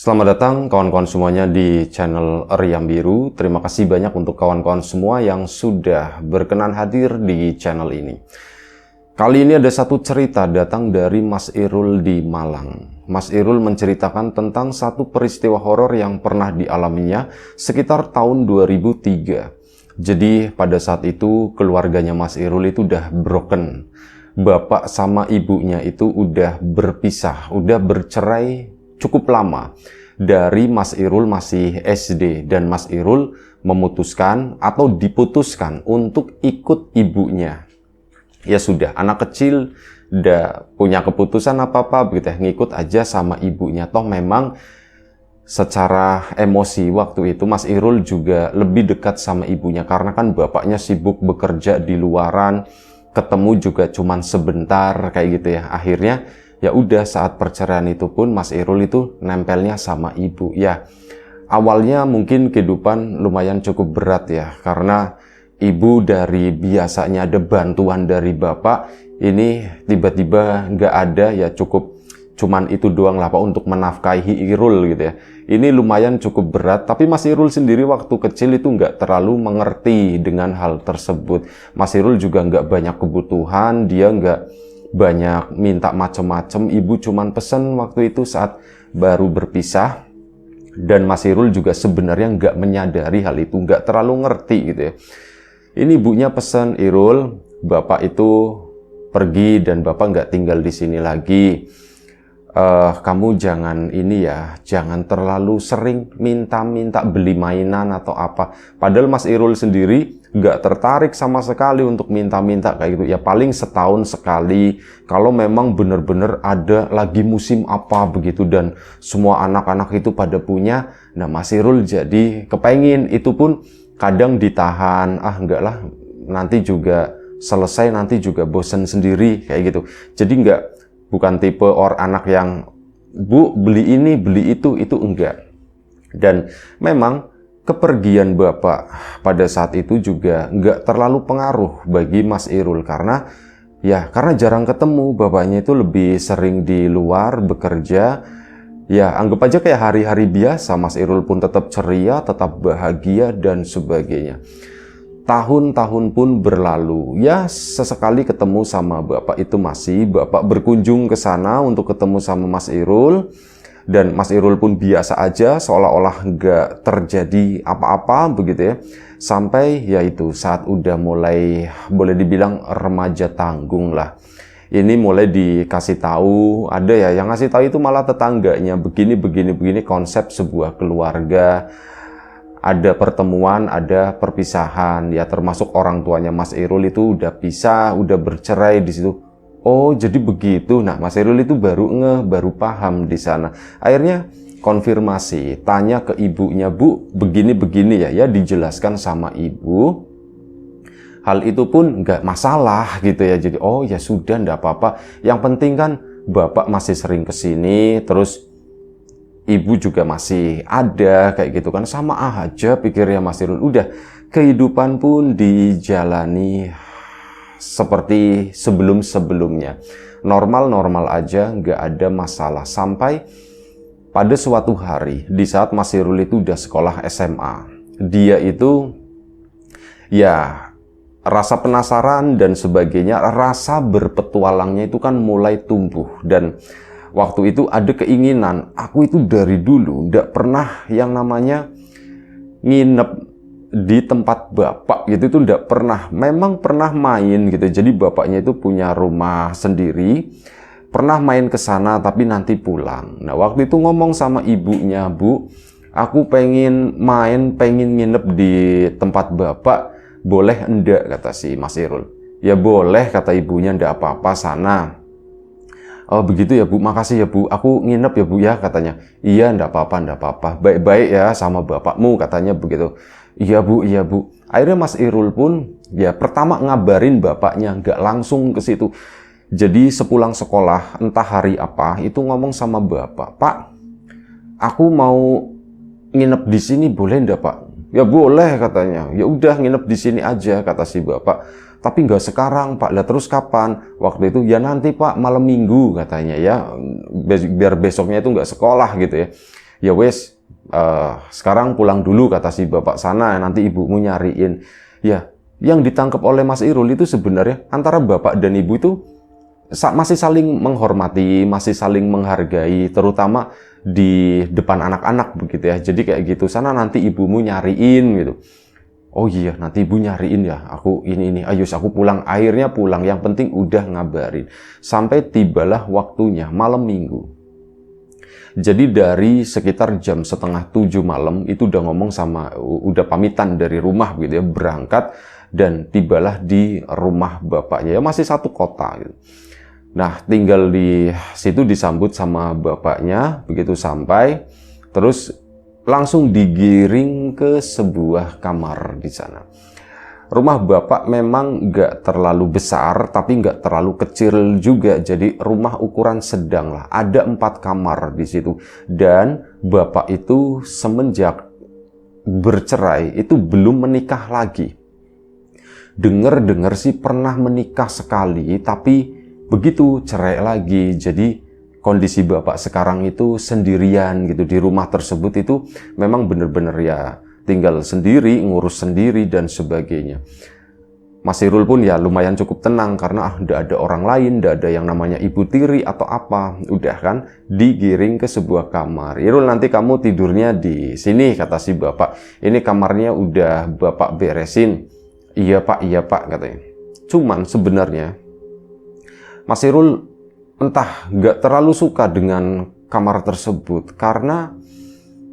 Selamat datang kawan-kawan semuanya di channel Riam Biru. Terima kasih banyak untuk kawan-kawan semua yang sudah berkenan hadir di channel ini. Kali ini ada satu cerita datang dari Mas Irul di Malang. Mas Irul menceritakan tentang satu peristiwa horor yang pernah dialaminya sekitar tahun 2003. Jadi pada saat itu keluarganya Mas Irul itu udah broken. Bapak sama ibunya itu udah berpisah, udah bercerai cukup lama. Dari Mas Irul masih SD dan Mas Irul memutuskan atau diputuskan untuk ikut ibunya. Ya sudah, anak kecil udah punya keputusan apa-apa begitu ya, ngikut aja sama ibunya. Toh memang secara emosi waktu itu Mas Irul juga lebih dekat sama ibunya karena kan bapaknya sibuk bekerja di luaran, ketemu juga cuman sebentar kayak gitu ya. Akhirnya ya udah saat perceraian itu pun Mas Irul itu nempelnya sama ibu. Ya awalnya mungkin kehidupan lumayan cukup berat ya, karena ibu dari biasanya ada bantuan dari bapak, ini tiba-tiba nggak ada, ya cuman itu doang lah Pak untuk menafkahi Irul gitu ya. Ini lumayan cukup berat, tapi Mas Irul sendiri waktu kecil itu nggak terlalu mengerti dengan hal tersebut. Mas Irul juga nggak banyak kebutuhan, dia nggak banyak minta macem-macem. Ibu cuman pesen waktu itu saat baru berpisah, dan Mas Irul juga sebenarnya nggak menyadari hal itu, nggak terlalu ngerti gitu ya. Ini ibunya pesen, Irul, bapak itu pergi dan bapak nggak tinggal di sini lagi. Kamu jangan ini ya, jangan terlalu sering minta-minta beli mainan atau apa. Padahal Mas Irul sendiri nggak tertarik sama sekali untuk minta-minta kayak gitu. Ya paling setahun sekali, kalau memang bener-bener ada lagi musim apa begitu dan semua anak-anak itu pada punya. Nah Mas Irul jadi kepengin, itu pun kadang ditahan, enggak lah, nanti juga selesai, nanti juga bosen sendiri kayak gitu. Jadi bukan tipe anak yang Bu beli ini beli itu enggak. Dan memang kepergian bapak pada saat itu juga enggak terlalu pengaruh bagi Mas Irul, karena jarang ketemu. Bapaknya itu lebih sering di luar bekerja. Ya anggap aja kayak hari-hari biasa. Mas Irul pun tetap ceria, tetap bahagia dan sebagainya. Tahun-tahun pun berlalu, ya sesekali ketemu sama bapak itu masih, bapak berkunjung ke sana untuk ketemu sama Mas Irul, dan Mas Irul pun biasa aja, seolah-olah nggak terjadi apa-apa begitu ya. Sampai ya itu saat udah mulai boleh dibilang remaja tanggung lah. Ini mulai dikasih tahu, ada ya yang ngasih tahu itu malah tetangganya, begini konsep sebuah keluarga. Ada pertemuan, ada perpisahan, ya termasuk orang tuanya Mas Irul itu udah pisah, udah bercerai di situ. Oh, jadi begitu. Nah, Mas Irul itu baru paham di sana. Akhirnya konfirmasi, tanya ke ibunya, Bu, begini ya, dijelaskan sama ibu. Hal itu pun nggak masalah gitu ya. Jadi, oh ya sudah, nggak apa-apa. Yang penting kan bapak masih sering kesini, terus ibu juga masih ada kayak gitu kan, sama aja pikirnya Mas Irul. Udah, kehidupan pun dijalani seperti sebelum-sebelumnya. Normal-normal aja, nggak ada masalah. Sampai pada suatu hari, di saat Mas Irul itu udah sekolah SMA, dia itu ya rasa penasaran dan sebagainya, rasa berpetualangnya itu kan mulai tumbuh. Dan waktu itu ada keinginan, aku itu dari dulu nggak pernah yang namanya nginep di tempat bapak gitu, itu nggak pernah. Memang pernah main gitu, jadi bapaknya itu punya rumah sendiri, pernah main ke sana tapi nanti pulang. Nah waktu itu ngomong sama ibunya, Bu, aku pengen nginep di tempat bapak, boleh enggak, kata si Mas Irul. Ya boleh, kata ibunya, enggak apa-apa, sana. Oh begitu ya Bu, makasih ya Bu, aku nginep ya Bu ya, katanya. Iya enggak apa-apa, baik-baik ya sama bapakmu, katanya begitu. Iya Bu. Akhirnya Mas Irul pun ya pertama ngabarin bapaknya, nggak langsung ke situ. Jadi sepulang sekolah, entah hari apa, itu ngomong sama bapak, Pak, aku mau nginep di sini boleh enggak Pak? Ya boleh, katanya. Ya udah nginep di sini aja, kata si bapak. Tapi nggak sekarang Pak, lah terus kapan? Waktu itu ya nanti Pak, malam minggu, katanya ya, biar besoknya itu nggak sekolah gitu ya. Ya wes, sekarang pulang dulu kata si bapak sana, nanti ibumu nyariin. Ya, yang ditangkap oleh Mas Irul itu sebenarnya antara bapak dan ibu itu masih saling menghormati, masih saling menghargai, terutama di depan anak-anak begitu ya. Jadi kayak gitu, sana nanti ibumu nyariin gitu. Oh iya, nanti ibu nyariin ya. Aku ini, ayo aku pulang. Akhirnya pulang. Yang penting udah ngabarin. Sampai tibalah waktunya malam minggu. Jadi dari sekitar jam setengah 7 malam itu udah ngomong sama, udah pamitan dari rumah gitu ya, berangkat dan tibalah di rumah bapaknya. Ya masih satu kota gitu. Nah, tinggal di situ disambut sama bapaknya, begitu sampai, terus langsung digiring ke sebuah kamar di sana. Rumah bapak memang nggak terlalu besar, tapi nggak terlalu kecil juga. Jadi rumah ukuran sedang lah. Ada 4 kamar di situ. Dan bapak itu semenjak bercerai itu belum menikah lagi. Dengar-dengar sih pernah menikah sekali, tapi begitu cerai lagi. Jadi kondisi bapak sekarang itu sendirian gitu di rumah tersebut, itu memang benar-benar ya tinggal sendiri, ngurus sendiri dan sebagainya. Mas Irul pun ya lumayan cukup tenang karena udah ada orang lain, udah ada yang namanya ibu tiri atau apa. Udah kan digiring ke sebuah kamar. Irul, nanti kamu tidurnya di sini kata si bapak. Ini kamarnya udah bapak beresin. Iya pak katanya. Cuman sebenarnya Mas Irul entah nggak terlalu suka dengan kamar tersebut karena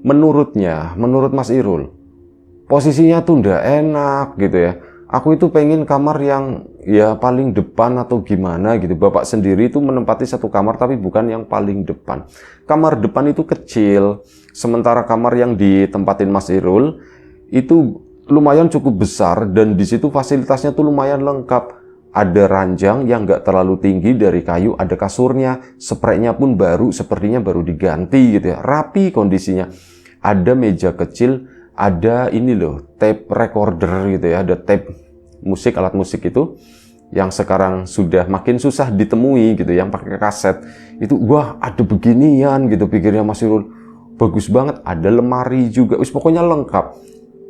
menurut Mas Irul posisinya tuh nggak enak gitu ya. Aku itu pengen kamar yang ya paling depan atau gimana gitu. Bapak sendiri itu menempati satu kamar tapi bukan yang paling depan. Kamar depan itu kecil, sementara kamar yang ditempatin Mas Irul itu lumayan cukup besar dan di situ fasilitasnya tuh lumayan lengkap. Ada ranjang yang nggak terlalu tinggi dari kayu, ada kasurnya, spraynya pun baru, sepertinya baru diganti gitu ya, rapi kondisinya. Ada meja kecil, ada ini loh, tape recorder gitu ya, ada tape musik, alat musik itu, yang sekarang sudah makin susah ditemui gitu, yang pakai kaset. Itu, wah ada beginian gitu, pikirnya Mas Irul. Bagus banget, ada lemari juga, pokoknya lengkap.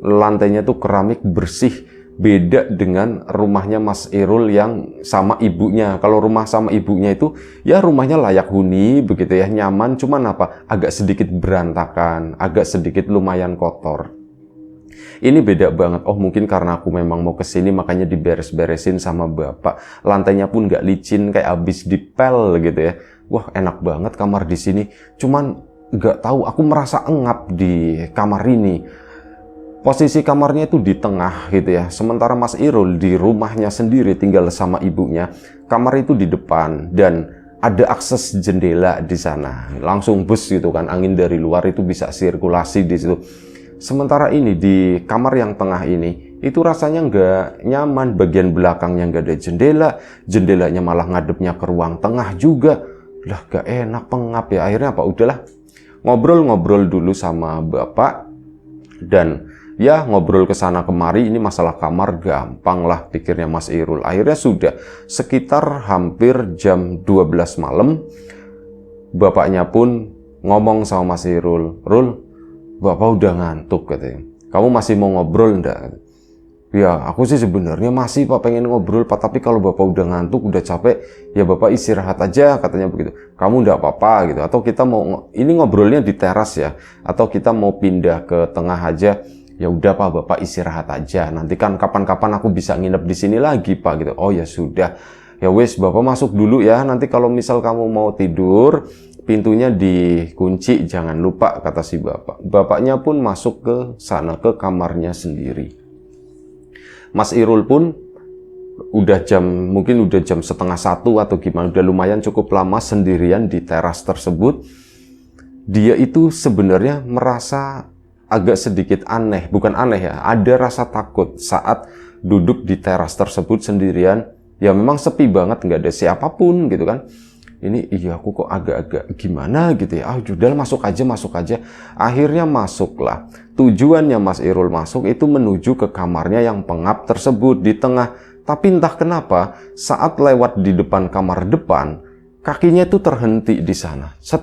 Lantainya tuh keramik bersih. Beda dengan rumahnya Mas Irul yang sama ibunya. Kalau rumah sama ibunya itu ya rumahnya layak huni begitu ya, nyaman, cuman apa, agak sedikit berantakan, agak sedikit lumayan kotor. Ini beda banget. Oh mungkin karena aku memang mau kesini makanya diberes-beresin sama bapak. Lantainya pun nggak licin kayak habis dipel gitu ya. Wah enak banget kamar di sini. Cuman nggak tahu, aku merasa engap di kamar ini. Posisi kamarnya itu di tengah gitu ya. Sementara Mas Irul di rumahnya sendiri tinggal sama ibunya. Kamar itu di depan dan ada akses jendela di sana. Langsung bus gitu kan, angin dari luar itu bisa sirkulasi di situ. Sementara ini di kamar yang tengah ini itu rasanya nggak nyaman. Bagian belakangnya nggak ada jendela, jendelanya malah ngadepnya ke ruang tengah juga. Lah gak enak, pengap ya. Akhirnya apa? Udahlah, ngobrol-ngobrol dulu sama bapak dan ya ngobrol ke sana kemari. Ini masalah kamar gampang lah pikirnya Mas Irul. Akhirnya sudah sekitar hampir jam 12 malam bapaknya pun ngomong sama Mas Irul, "Rul, bapak udah ngantuk," katanya. "Kamu masih mau ngobrol enggak?" "Ya aku sih sebenarnya masih pak, pengen ngobrol pak, tapi kalau bapak udah ngantuk, udah capek, ya bapak istirahat aja," katanya begitu. "Kamu enggak apa-apa gitu, atau kita mau ini ngobrolnya di teras ya, atau kita mau pindah ke tengah aja." "Ya udah pak, bapak istirahat aja, nanti kan kapan-kapan aku bisa nginep di sini lagi pak," gitu. "Oh ya sudah, ya wes bapak masuk dulu ya, nanti kalau misal kamu mau tidur pintunya dikunci, jangan lupa," kata si bapak. Bapaknya pun masuk ke sana, ke kamarnya sendiri. Mas Irul pun mungkin udah jam setengah 1 atau gimana, udah lumayan cukup lama sendirian di teras tersebut. Dia itu sebenarnya merasa agak sedikit aneh, bukan aneh ya, ada rasa takut saat duduk di teras tersebut sendirian. Ya memang sepi banget, nggak ada siapapun gitu kan. Ini iya aku kok agak-agak gimana gitu ya. Udah masuk aja. Akhirnya masuklah. Tujuannya Mas Irul masuk itu menuju ke kamarnya yang pengap tersebut di tengah. Tapi entah kenapa saat lewat di depan kamar depan, kakinya itu terhenti di sana. Set.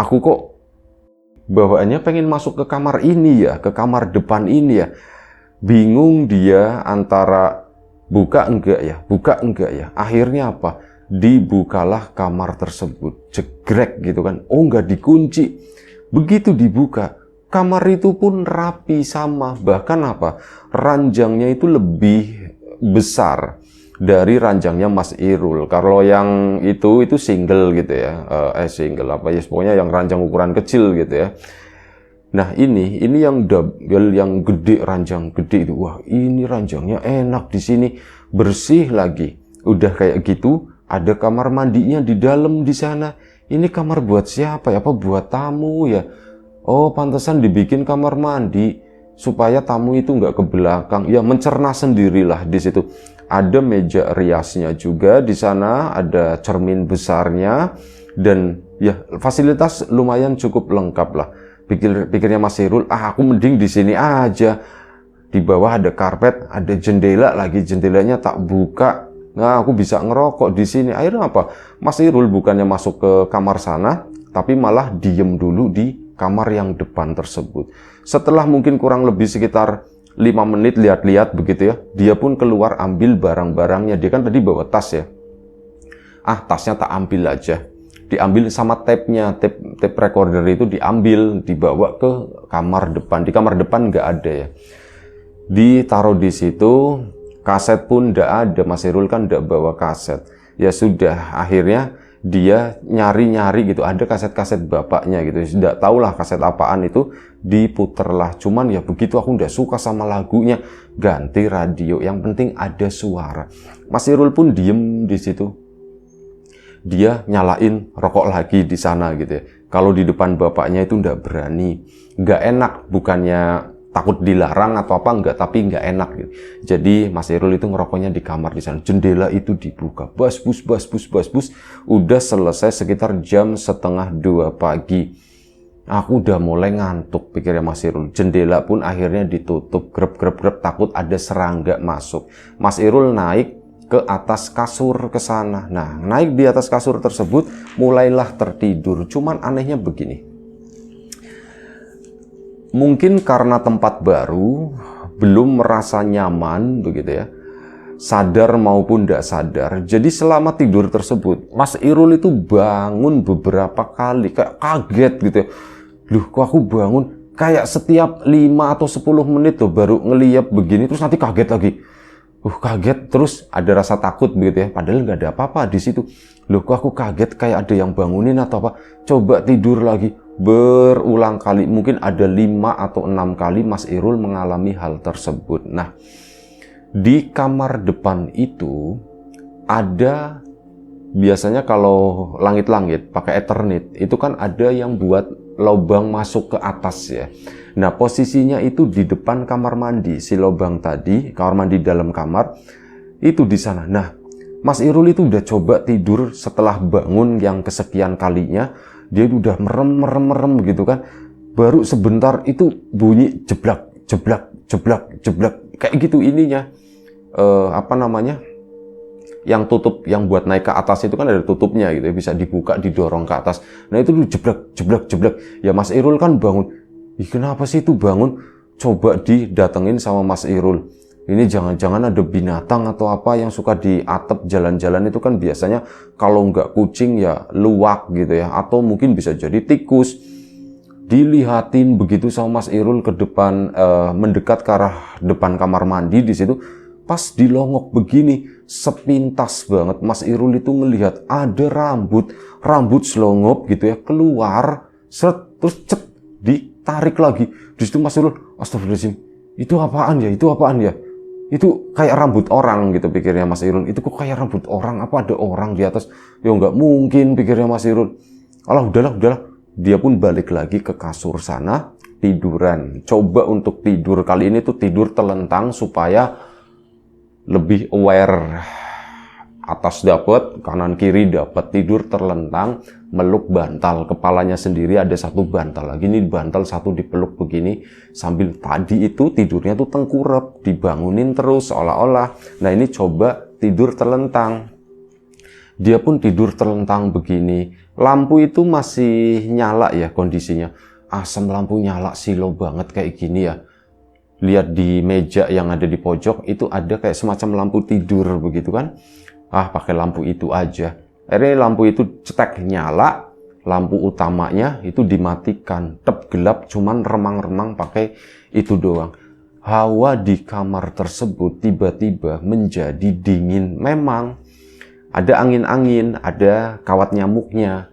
Aku kok bawaannya pengen masuk ke kamar ini ya, ke kamar depan ini ya. Bingung dia antara buka enggak ya. Akhirnya apa? Dibukalah kamar tersebut. Jegrek gitu kan. Oh, enggak dikunci. Begitu dibuka, kamar itu pun rapi sama. Bahkan apa? Ranjangnya itu lebih besar dari ranjangnya Mas Irul. Kalau yang itu single gitu ya, single apa ya, pokoknya yang ranjang ukuran kecil gitu ya. Nah ini yang double, yang gede, ranjang gede itu. Wah, ini ranjangnya enak di sini, bersih lagi. Udah kayak gitu, ada kamar mandinya di dalam di sana. Ini kamar buat siapa ya? Apa buat tamu ya? Oh, pantesan dibikin kamar mandi supaya tamu itu nggak ke belakang. Ya, mencerna sendirilah di situ. Ada meja riasnya juga di sana, ada cermin besarnya, dan ya fasilitas lumayan cukup lengkap lah. Pikirnya Mas Irul, aku mending di sini aja. Di bawah ada karpet, ada jendela lagi, jendelanya tak buka. Nah, aku bisa ngerokok di sini. Akhirnya apa? Mas Irul bukannya masuk ke kamar sana, tapi malah diem dulu di kamar yang depan tersebut. Setelah mungkin kurang lebih sekitar 5 menit lihat-lihat begitu ya, dia pun keluar ambil barang-barangnya. Dia kan tadi bawa tas ya. Tasnya tak ambil aja. Diambil sama tape-nya, tape recorder itu diambil, dibawa ke kamar depan. Di kamar depan nggak ada ya. Ditaruh di situ, kaset pun nggak ada. Mas Irul kan nggak bawa kaset. Ya sudah, akhirnya dia nyari-nyari gitu, ada kaset-kaset bapaknya gitu, tidak tahulah kaset apaan itu, diputerlah. Cuman ya begitu, aku nggak suka sama lagunya, ganti radio, yang penting ada suara. Mas Irul pun diem di situ, dia nyalain rokok lagi di sana gitu ya. Kalau di depan bapaknya itu nggak berani, nggak enak, bukannya takut dilarang atau apa, enggak, tapi enggak enak gitu. Jadi Mas Irul itu ngerokoknya di kamar di sana. Jendela itu dibuka, bas bus. Udah selesai sekitar jam 1:30 pagi. Aku udah mulai ngantuk, pikirnya Mas Irul. Jendela pun akhirnya ditutup, grep, takut ada serangga masuk. Mas Irul naik ke atas kasur ke sana. Nah, naik di atas kasur tersebut, mulailah tertidur. Cuman anehnya begini. Mungkin karena tempat baru, belum merasa nyaman begitu ya, sadar maupun tidak sadar. Jadi selama tidur tersebut, Mas Irul itu bangun beberapa kali, kayak kaget gitu ya. Loh, kok aku bangun? Kayak setiap 5 atau 10 menit loh baru ngeliat begini, terus nanti kaget lagi. Kaget, terus ada rasa takut begitu ya, padahal nggak ada apa-apa di situ. Loh, kok aku kaget kayak ada yang bangunin atau apa? Coba tidur lagi. Berulang kali, mungkin ada 5 atau 6 kali Mas Irul mengalami hal tersebut. Nah, di kamar depan itu ada, biasanya kalau langit-langit pakai Ethernet, itu kan ada yang buat lubang masuk ke atas ya. Nah, posisinya itu di depan kamar mandi, si lubang tadi, kamar mandi dalam kamar, itu di sana. Nah, Mas Irul itu udah coba tidur setelah bangun yang kesekian kalinya, dia udah merem gitu kan. Baru sebentar itu bunyi jeblak, kayak gitu ininya. Apa namanya? Yang tutup, yang buat naik ke atas itu kan ada tutupnya gitu ya, bisa dibuka, didorong ke atas. Nah, itu jeblak. Ya Mas Irul kan bangun. Kenapa sih itu bangun? Coba didatengin sama Mas Irul. Ini jangan-jangan ada binatang atau apa yang suka di atap jalan-jalan itu kan biasanya kalau nggak kucing ya luwak gitu ya, atau mungkin bisa jadi tikus. Dilihatin begitu sama Mas Irul ke depan, mendekat ke arah depan kamar mandi di situ. Pas dilongok begini, sepintas banget Mas Irul itu melihat ada rambut selongop gitu ya keluar, terus ditarik lagi. Di situ Mas Irul, astagfirullahaladzim, itu apaan ya? Itu kayak rambut orang gitu, pikirnya Mas Irul. Itu kok kayak rambut orang? Apa ada orang di atas? Ya nggak mungkin, pikirnya Mas Irul. Alah, udahlah. Dia pun balik lagi ke kasur sana, tiduran. Coba untuk tidur kali ini tuh tidur telentang supaya lebih aware. Atas dapat, kanan kiri dapat, tidur terlentang, meluk bantal, kepalanya sendiri ada satu bantal lagi, ini bantal satu dipeluk begini, sambil tadi itu tidurnya tuh tengkurap, dibangunin terus seolah-olah. Nah, ini coba tidur terlentang. Dia pun tidur terlentang begini, lampu itu masih nyala ya kondisinya. asam lampu nyala silo banget kayak gini ya. Lihat di meja yang ada di pojok itu ada kayak semacam lampu tidur begitu kan. Pakai lampu itu aja. Akhirnya lampu itu cetek nyala, lampu utamanya itu dimatikan. Tep gelap, cuman remang-remang pakai itu doang. Hawa di kamar tersebut tiba-tiba menjadi dingin. Memang ada angin-angin, ada kawat nyamuknya.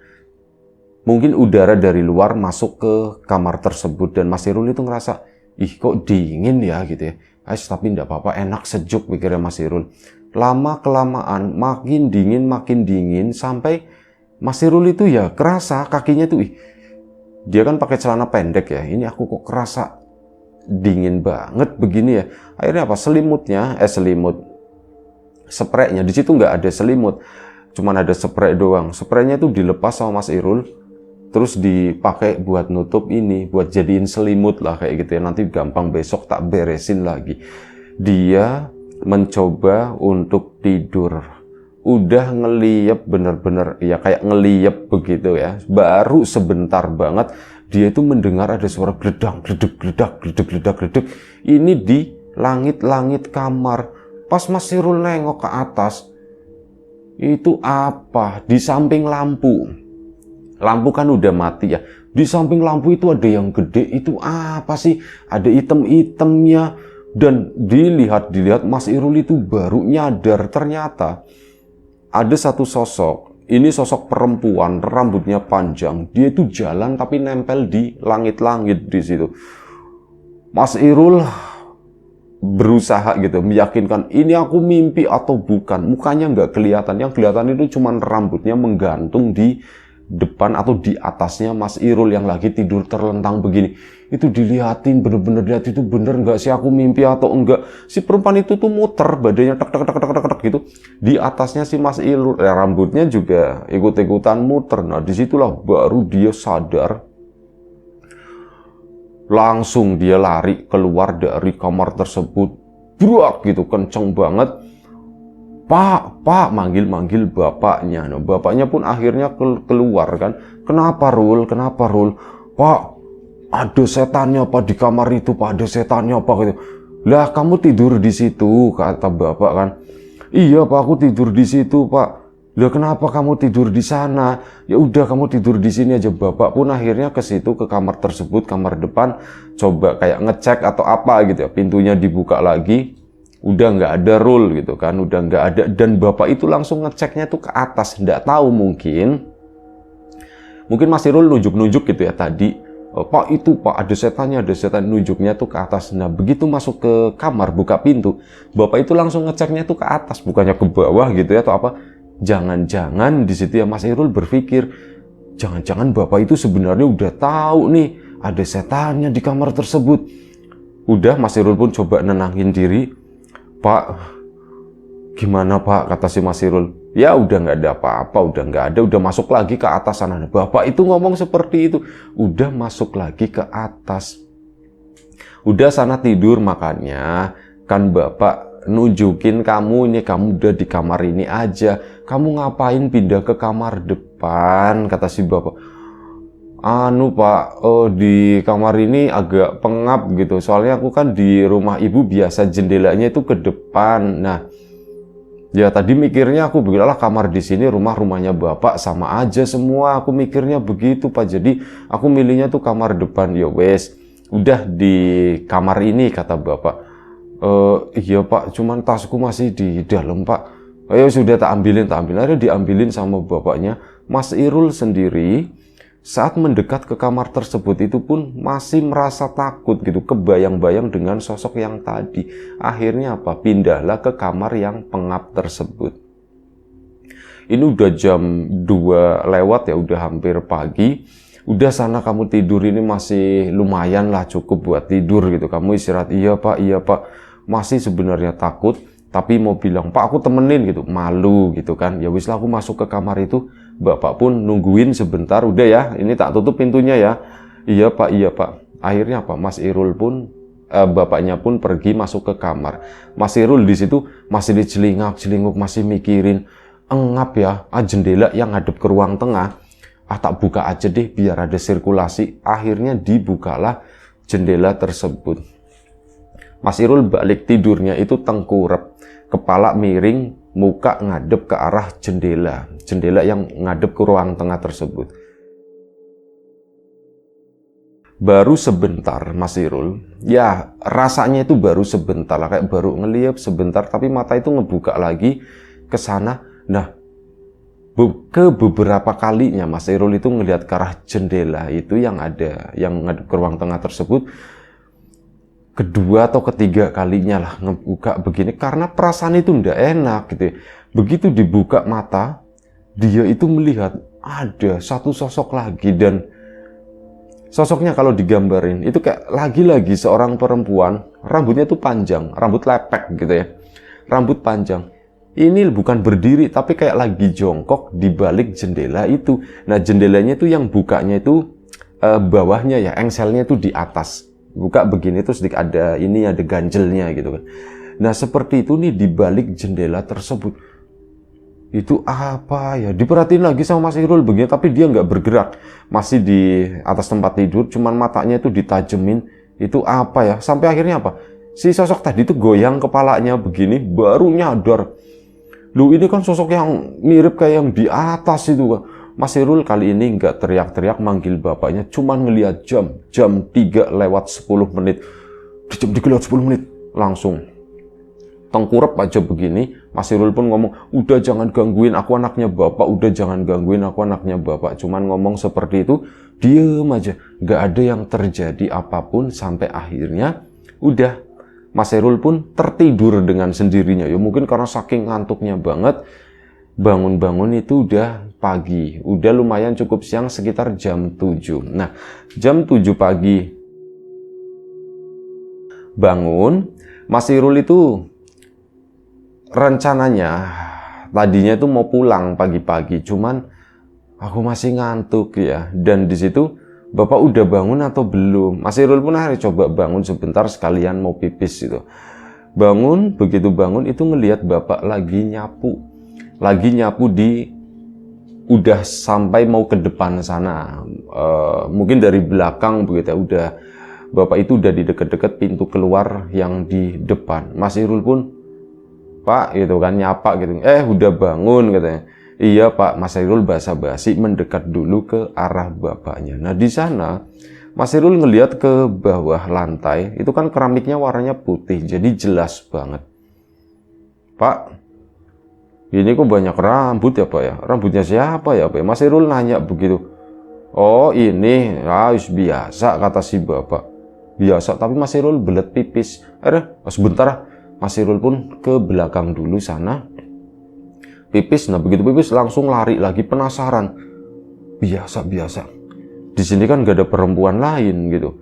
Mungkin udara dari luar masuk ke kamar tersebut dan Mas Irul itu ngerasa, ih kok dingin ya gitu ya. Tapi enggak apa-apa, enak sejuk pikirnya Mas Irul. Lama-kelamaan makin dingin sampai Mas Irul itu ya kerasa kakinya tuh, dia kan pakai celana pendek ya. Ini aku kok kerasa dingin banget begini ya. Akhirnya apa? Spraynya di situ nggak ada selimut, cuman ada spray doang. Spraynya tuh dilepas sama Mas Irul, terus dipakai buat nutup ini, buat jadiin selimut lah kayak gitu ya. Nanti gampang besok tak beresin lagi. Dia mencoba untuk tidur. Udah ngeliyep bener-bener ya kayak ngeliyep begitu ya. Baru sebentar banget dia itu mendengar ada suara gledang, gledek. Ini di langit-langit kamar. Pas Mas Irul nengok ke atas, itu apa? Di samping lampu. Lampu kan udah mati ya. Di samping lampu itu ada yang gede. Itu apa sih? Ada item-itemnya. Dan dilihat Mas Irul itu baru nyadar ternyata ada satu sosok. Ini sosok perempuan, rambutnya panjang. Dia itu jalan tapi nempel di langit-langit di situ. Mas Irul berusaha gitu meyakinkan ini aku mimpi atau bukan. Mukanya nggak kelihatan. Yang kelihatan itu cuman rambutnya menggantung di depan atau di atasnya Mas Irul yang lagi tidur terlentang begini. Itu dilihatin, bener-bener lihat itu bener nggak sih aku mimpi atau enggak. Si perempuan itu tuh muter badannya tek gitu di atasnya si Mas Irul. Rambutnya juga ikut-ikutan muter. Nah disitulah baru dia sadar. Langsung dia lari keluar dari kamar tersebut. Bruak gitu, kenceng banget. Pak, manggil bapaknya. Nah, bapaknya pun akhirnya keluar kan. Kenapa Rul? Pak, ada setannya Pak di kamar itu, Pak, ada setannya Pak gitu. Lah, kamu tidur di situ, kata bapak kan. Iya Pak, aku tidur di situ Pak. Lah, kenapa kamu tidur di sana? Ya udah kamu tidur di sini aja. Bapak pun akhirnya ke situ, ke kamar tersebut, kamar depan, coba kayak ngecek atau apa gitu ya. Pintunya dibuka lagi. Udah nggak ada Rul gitu kan, udah nggak ada, dan bapak itu langsung ngeceknya tuh ke atas. Nggak tahu mungkin Mas Irul nunjuk gitu ya tadi, Pak itu Pak ada setan nunjuknya tuh ke atas. Nah begitu masuk ke kamar buka pintu, bapak itu langsung ngeceknya tuh ke atas, bukannya ke bawah gitu ya atau apa. Jangan-jangan di situ ya Mas Irul berpikir, jangan-jangan bapak itu sebenarnya udah tahu nih ada setannya di kamar tersebut. Udah Mas Irul pun coba nenangin diri. Pak, gimana Pak? Kata si Mas Irul. Ya udah nggak ada apa-apa, udah masuk lagi ke atas sana. Bapak itu ngomong seperti itu. Udah masuk lagi ke atas. Udah sana tidur makanya. Kan Bapak nunjukin kamu ini, kamu udah di kamar ini aja. Kamu ngapain pindah ke kamar depan? Kata si Bapak. Pak, di kamar ini agak pengap gitu. Soalnya aku kan di rumah ibu biasa jendelanya itu ke depan. Nah, ya tadi mikirnya aku begitulah kamar di sini rumahnya bapak sama aja semua. Aku mikirnya begitu Pak. Jadi aku milihnya tuh kamar depan. Ya wes, udah di kamar ini kata bapak. Iya Pak, cuman tasku masih di dalam Pak. Ayo sudah tak ambilin. Akhirnya diambilin sama bapaknya. Mas Irul sendiri saat mendekat ke kamar tersebut itu pun masih merasa takut gitu, kebayang-bayang dengan sosok yang tadi. Akhirnya apa? Pindahlah ke kamar yang pengap tersebut. Ini udah jam 2 lewat ya, udah hampir pagi. Udah sana kamu tidur, ini masih lumayan lah cukup buat tidur gitu. Kamu istirahat. Iya Pak. Masih sebenarnya takut, tapi mau bilang, Pak aku temenin gitu. Malu gitu kan. Ya wis lah aku masuk ke kamar itu. Bapak pun nungguin sebentar, udah ya, ini tak tutup pintunya ya. Iya Pak. Akhirnya apa? Mas Irul pun, bapaknya pun pergi masuk ke kamar. Mas Irul di situ masih dicelingak-celinguk, masih mikirin, engap ya, jendela yang ngadep ke ruang tengah. tak buka aja deh biar ada sirkulasi. Akhirnya dibukalah jendela tersebut. Mas Irul balik tidurnya itu tengkurap, kepala miring, muka ngadep ke arah jendela. Jendela yang ngadep ke ruang tengah tersebut. Baru sebentar Mas Irul, ya rasanya itu baru sebentar lah, kayak baru ngeliat sebentar, tapi mata itu ngebuka lagi ke sana. Nah, ke beberapa kalinya Mas Irul itu ngelihat ke arah jendela itu yang ada, yang ngadep ke ruang tengah tersebut. Kedua atau ketiga kalinya lah ngebuka begini, karena perasaan itu ndak enak gitu ya. Begitu dibuka mata, dia itu melihat ada satu sosok lagi, dan sosoknya kalau digambarin itu kayak lagi-lagi seorang perempuan, rambutnya tuh panjang, rambut lepek gitu ya, rambut panjang. Ini bukan berdiri tapi kayak lagi jongkok di balik jendela itu. Nah, jendelanya itu yang bukanya itu bawahnya ya, engselnya itu di atas. Buka begini terus ada ini, ada ganjelnya gitu kan. Nah, seperti itu nih di balik jendela tersebut. Itu apa ya? Diperhatiin lagi sama Mas Irul begini, tapi dia nggak bergerak. Masih di atas tempat tidur, cuman matanya itu ditajemin. Itu apa ya? Sampai akhirnya apa? Si sosok tadi itu goyang kepalanya begini, baru nyadar. Lu ini kan sosok yang mirip kayak yang di atas itu kan. Mas Irul kali ini nggak teriak-teriak manggil bapaknya, cuman ngelihat jam 3 lewat 10 menit. Di jam 3 lewat 10 menit, langsung tengkurap aja begini. Mas Irul pun ngomong, udah jangan gangguin aku anaknya bapak, udah jangan gangguin aku anaknya bapak. Cuman ngomong seperti itu, diem aja, nggak ada yang terjadi apapun sampai akhirnya udah Mas Irul pun tertidur dengan sendirinya. Ya mungkin karena saking ngantuknya banget, bangun-bangun itu udah pagi, udah lumayan cukup siang, sekitar jam 7. Nah, jam 7 pagi bangun, Mas Irul itu rencananya tadinya itu mau pulang pagi-pagi, cuman aku masih ngantuk ya. Dan di situ bapak udah bangun atau belum? Mas Irul pun akhirnya coba bangun sebentar sekalian mau pipis gitu. Bangun, begitu bangun itu ngelihat bapak lagi nyapu udah sampai mau ke depan sana. Mungkin dari belakang begitu ya, udah bapak itu udah di deket-deket pintu keluar yang di depan. Mas Irul pun, Pak gitu kan, nyapa gitu, udah bangun katanya. Iya Pak. Mas Irul basa-basi mendekat dulu ke arah bapaknya. Nah, di sana Mas Irul ngelihat ke bawah lantai, itu kan keramiknya warnanya putih, jadi jelas banget. Pak, ini kok banyak rambut ya Pak ya? Rambutnya siapa ya Pak? Mas Irul nanya begitu. Oh ini, biasa kata si bapak. Biasa, tapi Mas Irul belet pipis. Sebentar, Mas Irul pun ke belakang dulu sana. Pipis, nah begitu pipis langsung lari lagi, penasaran. Biasa. Di sini kan gak ada perempuan lain gitu.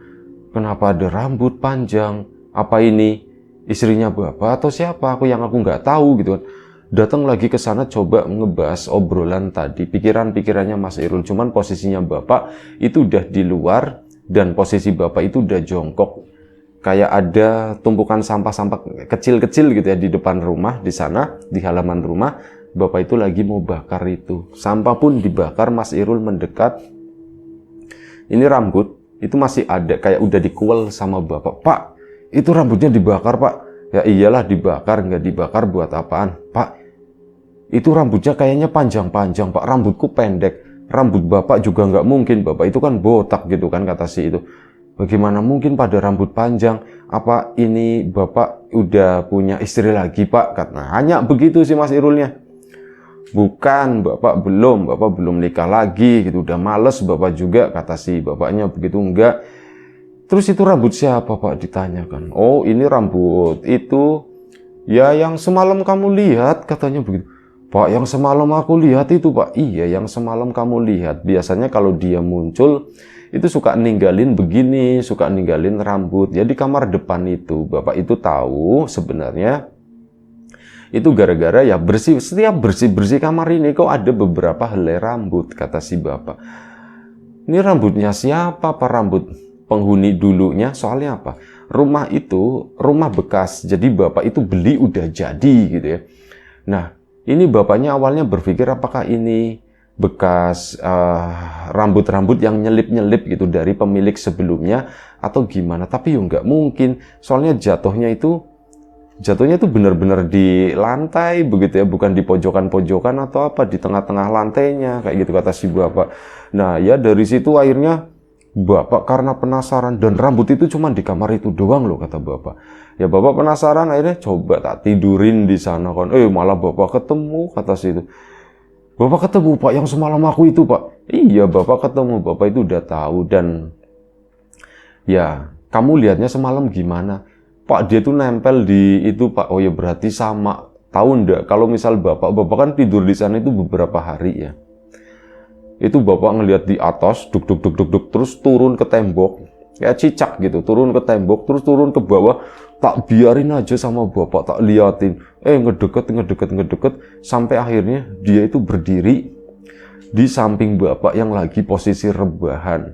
Kenapa ada rambut panjang? Apa ini istrinya bapak atau siapa? Aku nggak tahu gitu kan. Datang lagi ke sana coba ngebahas obrolan tadi, pikiran-pikirannya Mas Irul. Cuman posisinya bapak itu udah di luar dan posisi bapak itu udah jongkok. Kayak ada tumpukan sampah-sampah kecil-kecil gitu ya di depan rumah, di sana, di halaman rumah. Bapak itu lagi mau bakar itu. Sampah pun dibakar, Mas Irul mendekat. Ini rambut, itu masih ada, kayak udah dikuel sama bapak. Pak, itu rambutnya dibakar Pak. Ya iyalah dibakar, nggak dibakar buat apaan? Pak, itu rambutnya kayaknya panjang-panjang Pak, rambutku pendek. Rambut bapak juga nggak mungkin, bapak itu kan botak gitu kan, kata si itu. Bagaimana mungkin pada rambut panjang? Apa ini bapak udah punya istri lagi Pak? Katanya hanya begitu sih Mas Irulnya. Bukan, bapak belum nikah lagi gitu, udah males bapak juga, kata si bapaknya begitu. Enggak. Terus itu rambut siapa Pak, ditanyakan. Oh ini rambut itu ya yang semalam kamu lihat, katanya begitu. Pak, yang semalam aku lihat itu Pak. Iya, yang semalam kamu lihat. Biasanya kalau dia muncul itu suka ninggalin begini, suka ninggalin rambut ya di kamar depan itu. Bapak itu tahu sebenarnya itu gara-gara ya setiap bersih kamar ini kok ada beberapa helai rambut, kata si bapak. Ini rambutnya siapa Pak? Rambut penghuni dulunya. Soalnya apa? Rumah itu rumah bekas, jadi bapak itu beli udah jadi gitu ya. Nah, ini bapaknya awalnya berpikir apakah ini bekas rambut-rambut yang nyelip-nyelip gitu dari pemilik sebelumnya atau gimana. Tapi ya nggak mungkin, soalnya jatuhnya itu benar-benar di lantai begitu ya, bukan di pojokan-pojokan atau apa, di tengah-tengah lantainya kayak gitu kata si bapak. Nah ya dari situ akhirnya bapak karena penasaran, dan rambut itu cuma di kamar itu doang loh kata bapak. Ya bapak penasaran, akhirnya coba tak tidurin di sana kan. Malah bapak ketemu kata situ. Bapak ketemu pak yang semalam aku itu pak. Iya bapak ketemu, bapak itu udah tahu. Dan ya kamu lihatnya semalam gimana? Pak dia tuh nempel di itu pak. Oh ya berarti sama. Tahu ndak kalau misal bapak kan tidur di sana itu beberapa hari ya. Itu bapak ngelihat di atas duk terus turun ke tembok kayak cicak gitu, turun ke tembok terus turun ke bawah. Tak biarin aja sama bapak, tak liatin, ngedeket sampai akhirnya dia itu berdiri di samping bapak yang lagi posisi rebahan.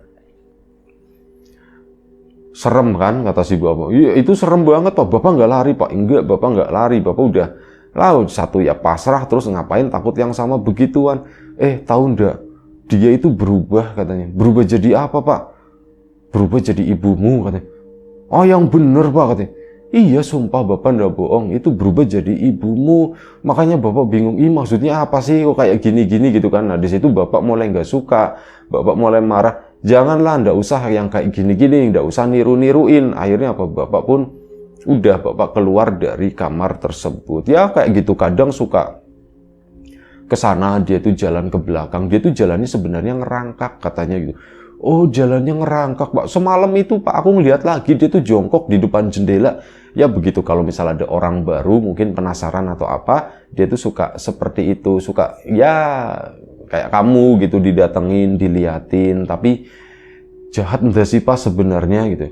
Serem kan kata si bapak. Iya itu serem banget pak. Bapak nggak lari pak. Enggak, bapak nggak lari, bapak udah lalu satu ya pasrah, terus ngapain takut yang sama begituan. Tahu ndak, dia itu berubah katanya. Berubah jadi apa pak? Berubah jadi ibumu katanya. Oh yang bener pak katanya. Iya sumpah bapak ndak bohong, itu berubah jadi ibumu. Makanya bapak bingung, maksudnya apa sih kok kayak gini-gini gitu kan. Nah di situ bapak mulai nggak suka, bapak mulai marah. Janganlah, ndak usah yang kayak gini-gini, ndak usah niru-niruin. Akhirnya apa, bapak pun udah bapak keluar dari kamar tersebut. Ya kayak gitu, kadang suka ke sana, dia tuh jalan ke belakang, dia tuh jalannya sebenarnya ngerangkak katanya gitu. Oh jalannya ngerangkak pak, semalam itu pak aku ngeliat lagi dia tuh jongkok di depan jendela. Ya begitu, kalau misal ada orang baru mungkin penasaran atau apa, dia tuh suka seperti itu, suka ya kayak kamu gitu, didatengin, diliatin. Tapi jahat enggak sih pak sebenarnya gitu.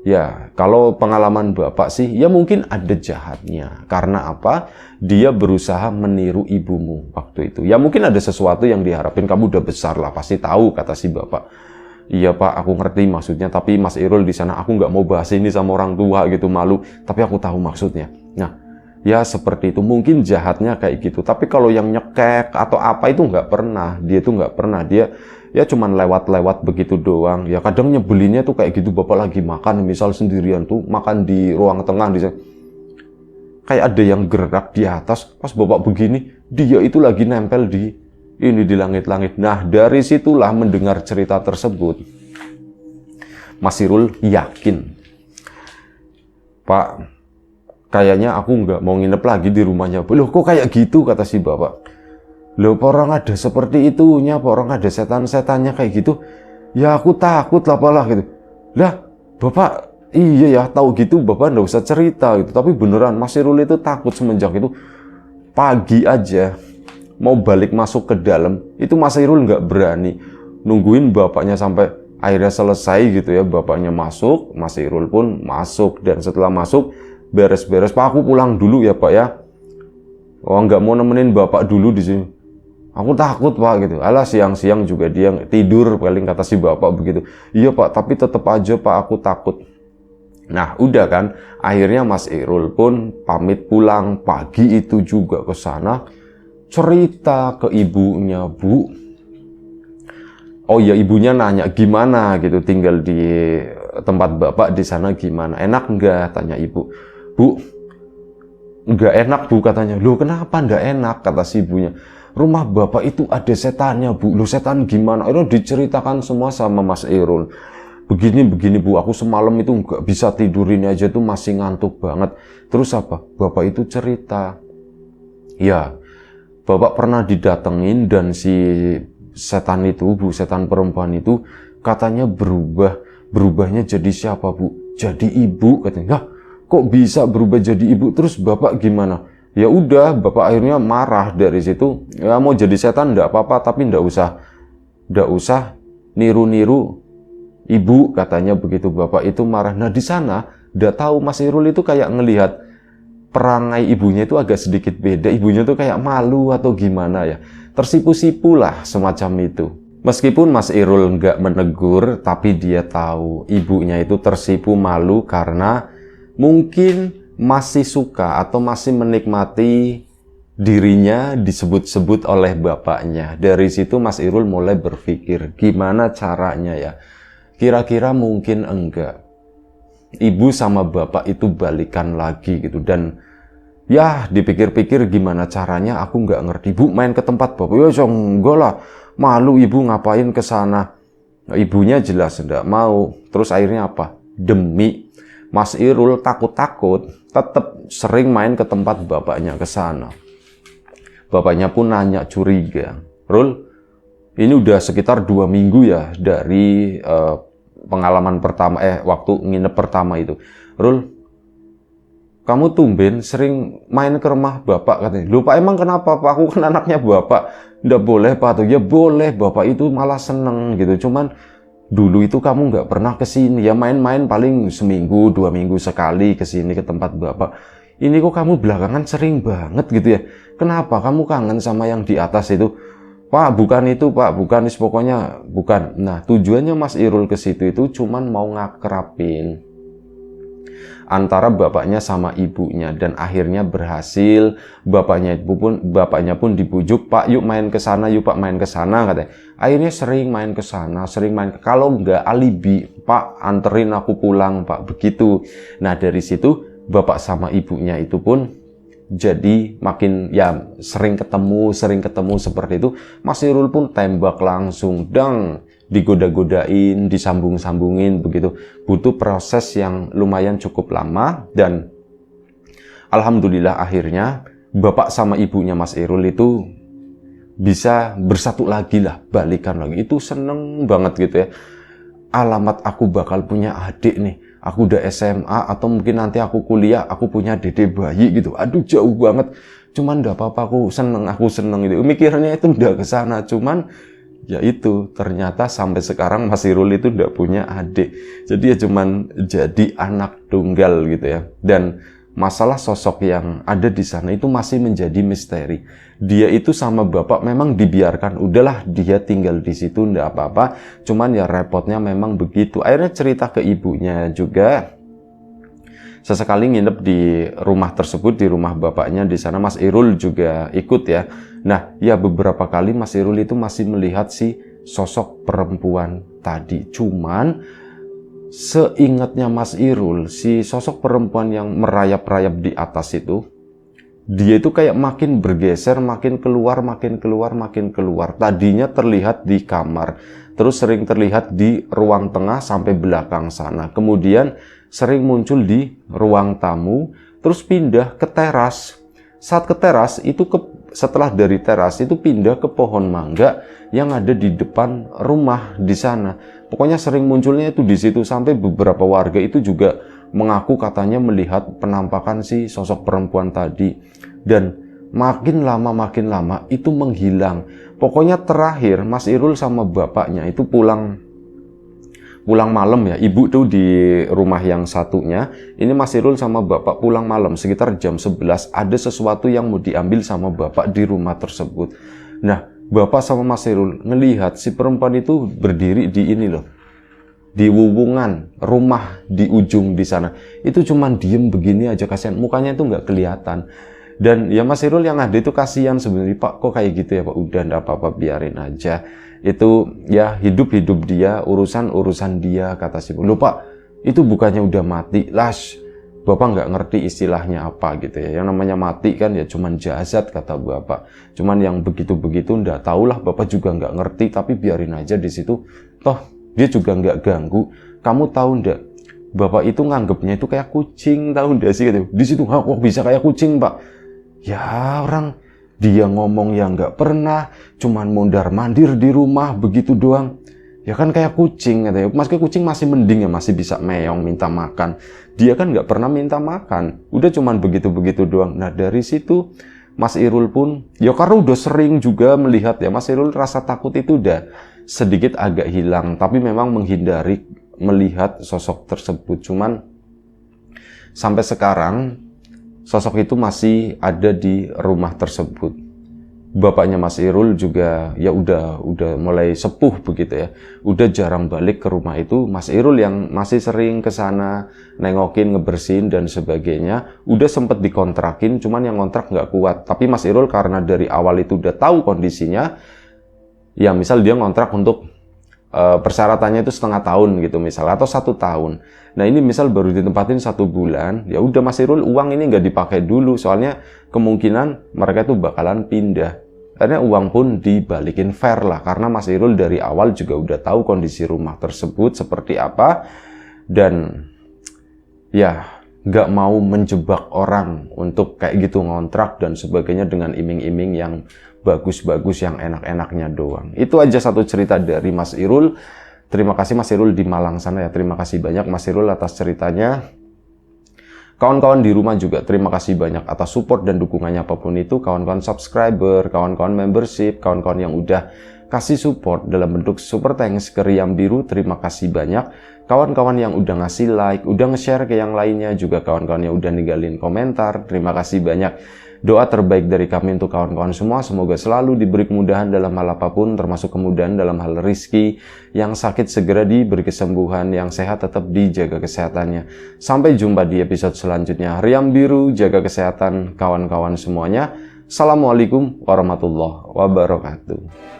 Ya kalau pengalaman bapak sih ya mungkin ada jahatnya. Karena apa? Dia berusaha meniru ibumu waktu itu. Ya mungkin ada sesuatu yang diharapin, kamu udah besar lah pasti tahu kata si bapak. Iya pak, aku ngerti maksudnya, tapi Mas Irul di sana aku nggak mau bahas ini sama orang tua gitu, malu. Tapi aku tahu maksudnya. Nah, ya seperti itu. Mungkin jahatnya kayak gitu. Tapi kalau yang nyekek atau apa itu nggak pernah. Dia tuh nggak pernah. Dia ya cuman lewat-lewat begitu doang. Ya kadang nyebelinnya tuh kayak gitu, bapak lagi makan, misal sendirian tuh makan di ruang tengah, kayak ada yang gerak di atas. Pas bapak begini, dia itu lagi nempel di langit-langit. Nah dari situlah mendengar cerita tersebut, Mas Irul yakin, Pak kayaknya aku nggak mau nginep lagi di rumahnya. Loh kok kayak gitu kata si bapak. Loh orang ada seperti itunya, orang ada setan-setannya kayak gitu. Ya aku takut lah apalah gitu. Lah bapak iya ya tahu gitu bapak nggak usah cerita gitu. Tapi beneran Mas Irul itu takut semenjak itu. Pagi aja mau balik masuk ke dalam, itu Mas Irul nggak berani, nungguin bapaknya sampai akhirnya selesai gitu ya, bapaknya masuk, Mas Irul pun masuk. Dan setelah masuk, beres-beres, Pak aku pulang dulu ya Pak ya, oh nggak mau nemenin bapak dulu di sini, aku takut Pak gitu. Alah siang-siang juga dia tidur paling kata si bapak begitu. Iya Pak, tapi tetap aja Pak aku takut. Nah udah kan, akhirnya Mas Irul pun pamit pulang pagi itu juga ke sana. Cerita ke ibunya, Bu. Oh ya ibunya nanya gimana gitu, tinggal di tempat bapak di sana gimana, enak nggak tanya ibu. Bu, nggak enak Bu katanya. Loh kenapa nggak enak kata si ibunya. Rumah bapak itu ada setannya Bu. Loh setan gimana? Itu diceritakan semua sama Mas Irul. Begini Bu, aku semalam itu nggak bisa tidurin aja tuh, masih ngantuk banget. Terus apa? Bapak itu cerita. Ya. Bapak pernah didatengin dan si setan itu, Bu, setan perempuan itu katanya berubahnya jadi siapa Bu? Jadi ibu katanya. Lah, kok bisa berubah jadi ibu? Terus Bapak gimana? Ya udah, Bapak akhirnya marah dari situ. Ya mau jadi setan enggak apa-apa, tapi enggak usah niru-niru ibu katanya begitu. Bapak itu marah. Nah, di sana enggak tahu Mas Irul itu kayak ngelihat perangai ibunya itu agak sedikit beda. Ibunya tuh kayak malu atau gimana ya. Tersipu-sipu lah semacam itu. Meskipun Mas Irul nggak menegur, tapi dia tahu ibunya itu tersipu malu karena mungkin masih suka atau masih menikmati dirinya disebut-sebut oleh bapaknya. Dari situ Mas Irul mulai berpikir, gimana caranya ya? Kira-kira mungkin enggak ibu sama bapak itu balikan lagi gitu. Dan ya dipikir-pikir gimana caranya, aku nggak ngerti. Bu main ke tempat bapak, ya enggak lah, malu ibu ngapain ke sana. Ibunya jelas enggak mau. Terus akhirnya apa? Demi Mas Irul takut-takut, tetap sering main ke tempat bapaknya ke sana. Bapaknya pun nanya curiga, Rul, ini udah sekitar 2 minggu ya dari pengalaman pertama, waktu nginep pertama itu. Rul, kamu tumben sering main ke rumah bapak katanya. Lupa emang kenapa Pak? Aku kan anaknya bapak. Nggak boleh Pak tuh. Ya boleh, bapak itu malah seneng gitu. Cuman dulu itu kamu nggak pernah kesini. Ya main-main paling seminggu, 2 minggu sekali kesini ke tempat bapak. Ini kok kamu belakangan sering banget gitu ya. Kenapa? Kamu kangen sama yang di atas itu? Pak, bukan itu Pak, bukan, pokoknya bukan. Nah, tujuannya Mas Irul ke situ itu cuman mau ngakrapin antara bapaknya sama ibunya, dan akhirnya berhasil. Bapaknya pun dibujuk, Pak yuk main ke sana, yuk Pak main ke sana katanya. Akhirnya sering main ke sana, kalau nggak alibi, Pak anterin aku pulang Pak, begitu. Nah dari situ bapak sama ibunya itu pun jadi makin ya sering ketemu seperti itu. Mas Irul pun tembak langsung, dang, digoda-godain, disambung-sambungin begitu. Butuh proses yang lumayan cukup lama, dan alhamdulillah akhirnya bapak sama ibunya Mas Irul itu bisa bersatu lagi lah, balikan lagi. Itu seneng banget gitu ya. Alamat aku bakal punya adik nih, aku udah SMA atau mungkin nanti aku kuliah, aku punya dede bayi gitu. Aduh jauh banget, cuman gak apa-apa, aku seneng gitu. Mikirnya itu udah kesana, cuman ya itu ternyata sampai sekarang Mas Irul itu udah punya adik. Jadi ya cuman jadi anak tunggal gitu ya. Dan masalah sosok yang ada di sana itu masih menjadi misteri. Dia itu sama bapak memang dibiarkan, udahlah dia tinggal di situ ndak apa-apa, cuman ya repotnya memang begitu. Akhirnya cerita ke ibunya juga, sesekali nginep di rumah tersebut, di rumah bapaknya di sana. Mas Irul juga ikut ya. Nah ya beberapa kali Mas Irul itu masih melihat si sosok perempuan tadi. Cuman seingatnya Mas Irul, si sosok perempuan yang merayap-rayap di atas itu, dia itu kayak makin bergeser, makin keluar. Tadinya terlihat di kamar, terus sering terlihat di ruang tengah sampai belakang sana. Kemudian sering muncul di ruang tamu, terus pindah ke teras. Saat ke teras itu, setelah dari teras itu pindah ke pohon mangga yang ada di depan rumah di sana. Pokoknya sering munculnya itu di situ, sampai beberapa warga itu juga mengaku katanya melihat penampakan si sosok perempuan tadi. Dan makin lama itu menghilang. Pokoknya terakhir Mas Irul sama bapaknya itu pulang malam ya. Ibu tuh di rumah yang satunya. Ini Mas Irul sama bapak pulang malam sekitar jam 11. Ada sesuatu yang mau diambil sama bapak di rumah tersebut. Nah bapak sama Mas Irul ngelihat si perempuan itu berdiri di ini loh, di wuwungan rumah di ujung di sana. Itu cuman diem begini aja, kasihan, mukanya itu nggak kelihatan. Dan ya Mas Irul yang ada itu kasihan sebenarnya, Pak kok kayak gitu ya Pak, udah nggak apa-apa, biarin aja. Itu ya hidup dia, urusan dia, kata si Loh Pak, itu bukannya udah mati? Las, Bapak nggak ngerti istilahnya apa gitu ya. Yang namanya mati kan ya cuman jasad, kata Bapak. Cuman yang begitu-begitu nggak tahulah, Bapak juga nggak ngerti, tapi biarin aja di situ. Toh dia juga nggak ganggu. Kamu tahu nggak? Bapak itu nganggapnya itu kayak kucing, tahu nggak sih gitu. Di situ kok bisa kayak kucing Pak? Ya orang dia ngomong yang nggak pernah, cuman mondar-mandir di rumah begitu doang. Ya kan kayak kucing katanya. Meski kucing masih mending ya, masih bisa meong minta makan. Dia kan nggak pernah minta makan. Udah cuman begitu-begitu doang. Nah dari situ Mas Irul pun, ya karena udah sering juga melihat ya, Mas Irul rasa takut itu udah sedikit agak hilang. Tapi memang menghindari melihat sosok tersebut. Cuman sampai sekarang sosok itu masih ada di rumah tersebut. bapaknya Mas Irul juga ya udah mulai sepuh begitu ya. Udah jarang balik ke rumah itu. Mas Irul yang masih sering ke sana nengokin, ngebersihin dan sebagainya. Udah sempet dikontrakin, cuman yang kontrak nggak kuat. Tapi Mas Irul karena dari awal itu udah tahu kondisinya, ya misal dia ngontrak untuk persyaratannya itu setengah tahun gitu misal, atau 1 tahun. Nah ini misal baru ditempatin 1 bulan, ya udah Mas Irul uang ini nggak dipakai dulu, soalnya kemungkinan mereka itu bakalan pindah. Karena uang pun dibalikin fair lah, karena Mas Irul dari awal juga udah tahu kondisi rumah tersebut seperti apa, dan ya nggak mau menjebak orang untuk kayak gitu ngontrak dan sebagainya dengan iming-iming yang bagus-bagus, yang enak-enaknya doang. Itu aja satu cerita dari Mas Irul. Terima kasih Mas Irul di Malang sana ya. Terima kasih banyak Mas Irul atas ceritanya. Kawan-kawan di rumah juga terima kasih banyak atas support dan dukungannya apapun itu. Kawan-kawan subscriber, kawan-kawan membership, kawan-kawan yang udah kasih support dalam bentuk super thanks ke Riam Biru, terima kasih banyak. Kawan-kawan yang udah ngasih like, udah nge-share ke yang lainnya, juga kawan-kawan yang udah ninggalin komentar, terima kasih banyak. Doa terbaik dari kami untuk kawan-kawan semua, semoga selalu diberi kemudahan dalam hal apapun, termasuk kemudahan dalam hal rizki. Yang sakit segera diberi kesembuhan, yang sehat tetap dijaga kesehatannya. Sampai jumpa di episode selanjutnya. Riam Biru, jaga kesehatan kawan-kawan semuanya. Assalamualaikum warahmatullahi wabarakatuh.